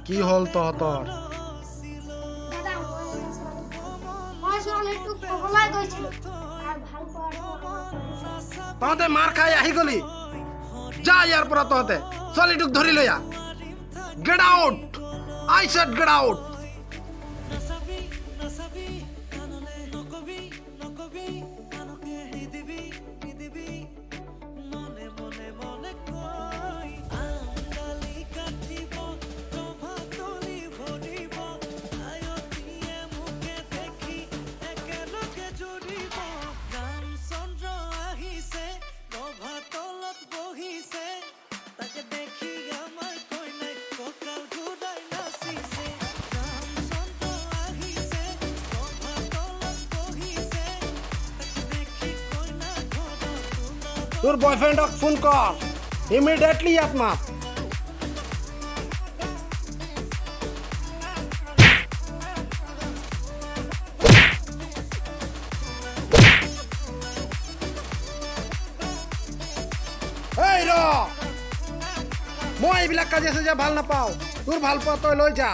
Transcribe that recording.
কি হল তহঁতৰ? তহঁতে মাৰ খাই আহি গলি, যা ইয়াৰ পৰা তহঁতে ছোৱালীটোক ধৰি লৈ আহ। Get out, I said get out. তোৰ বয়ফ্ৰেণ্ডক ফোন কৰ, ইমিডিয়েটলি ইয়াত মাত। এই ৰ, মই এইবিলাক কাজিয়া চাজিয়া ভাল নাপাওঁ, তোৰ ভাল পোৱা তই লৈ যা।